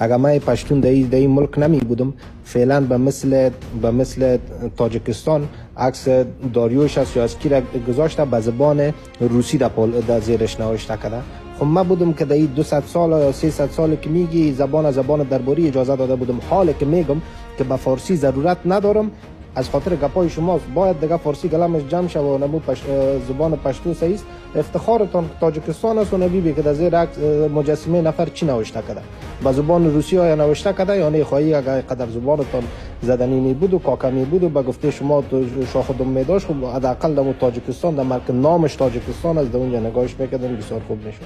اگر من پشتون در این ملک نمی بودم فعلا به مثل تاجیکستان عکس داریوش است یا از کی را گذاشته به زبان روسی در زیرش نوشته کرده. خب من بودم که در این 200 سال یا 300 سال که میگی زبان درباری اجازه داده بودم. حالی که میگم که به فارسی ضرورت ندارم از خاطر گپای شماست باید دیگه فارسی گلمش جمع شد و نمو زبان پشتو صحیح است. افتخارتان تاجیکستان است و نبیبی که در زیر مجسمه نفر چی نوشته کرده با زبان روسی ها نوشته کرده یا نه خواهی اگر قدر زبانتان زدنی می بود و کاکمی بود و به گفته شما شاخ دم می داشت خب حداقل در تاجیکستان در مرکز نامش تاجیکستان است در اونجا نگاهش میکردن بسیار خوب میشد.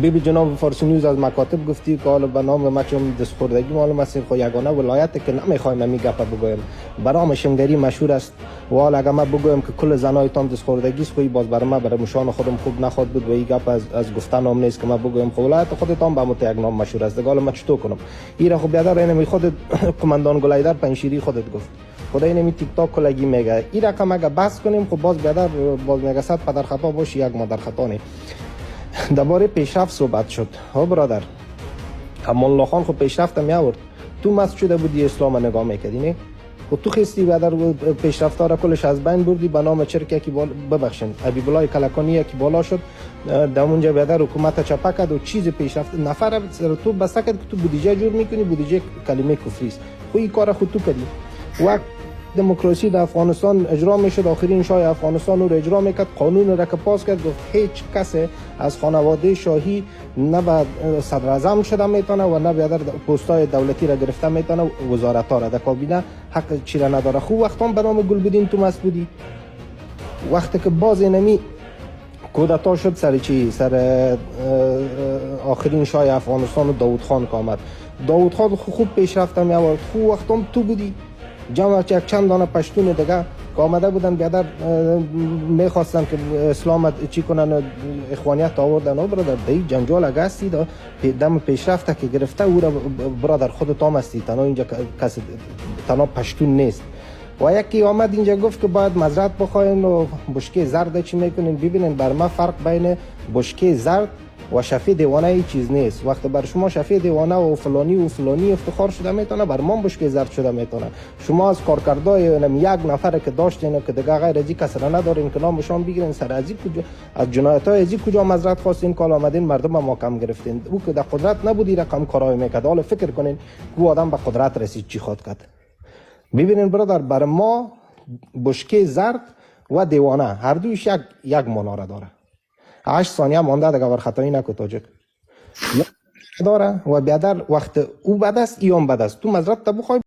بیبی جناب فارسی نیوز از مکاتب گفتی که حالا به نام ما چون دستخوردگی معلوم است خو یگانه ولایت که نمیخوایم می گپ بگویم برام شمگری مشهور است و حالا اگر ما بگویم که کل زنایتان دستخوردگی است خو باز برای ما برای مشان خودم خوب نخواد بود و این گپ از گفتن نام نیست که ما بگویم خو ولایت خودتان به مت یک نام مشهور است دیگه حالا ما چطور کنم ایرا خو بیادر اینمی خود قماندان گلایدر پنشیری خودت گفت خدای نمی تیک تاک کلگی میگه این رقم اگه بحث کنیم خب باز بیادر باز میگه صد پدر خطا باشی یک مادر خطا نه. درباره پیشرفت صحبت شد. ها برادر امان الله خان خب پیشرفت می آورد. تو مست شده بودی اسلام نگاه میکردی نه و تو خستی بعد پیشرفت را کلش از بین بردی به نام چرک کی ببخشید ابی بلای کلکانی کی بالا شد در اونجا بعد حکومت چپا کرد و چیز پیشرفت نفر تو بس کرد که تو بودجه جور میکنی بودجه کلمه کفری است خو این کار خود تو کردی. وقت دموکراسی در افغانستان اجرا میشد آخرین شاه افغانستان رو اجرا میکرد قانون را که پاس کرد گفت هیچ کس از خانواده شاهی نه به صدر اعظم شده میتونه و نه بیادر پستای دولتی را گرفته میتونه وزارت ها را در کابینه حق چی را نداره. خوب وقتان به نام گلبدین تو مست بودی وقتی که باز نمی کودتا شد سر چی سر آخرین شاه افغانستان داوود خان که آمد داوود خان خوب پیشرفت می آورد خوب وقتان تو بودی جمع یک چند دانه پشتون دیگه که آمده بودن بیادر میخواستن که اسلام چی کنن اخوانیت آوردن و برادر دی جنجال اگستی دم پیشرفته که گرفته او را برادر خودت هم هستی تنها اینجا کسی تنها پشتون نیست و یکی آمد اینجا گفت که باید مزرعت بخواین و بشکه زرد چی میکنین ببینین بر ما فرق بین بشکه زرد و شفی دیوانه ای چیز نیست. وقتی بر شما شفی دیوانه و فلانی افتخار شده میتونه بر ما بشکه زرد شده میتونه. شما از کارکردای یک نفر که داشتین که دیگه غیر از کس را ندارین که نامشان بگیرین سر از کجا از جنایت های از کجا مزرعت خواستین کال آمدین مردم ما کم گرفتین او که در قدرت نبودی رقم کارای میکرد. حالا فکر کنین که آدم به قدرت رسید چی خود کرد. ببینین برادر بر ما بشکه زرد و دیوانه هر دویش یک مناره داره. 8 ثانیه مانده دیگه بر خطایی نکو تاجک داره و بیادر وقت او بد است ایام بد است تو مزرعت بخوای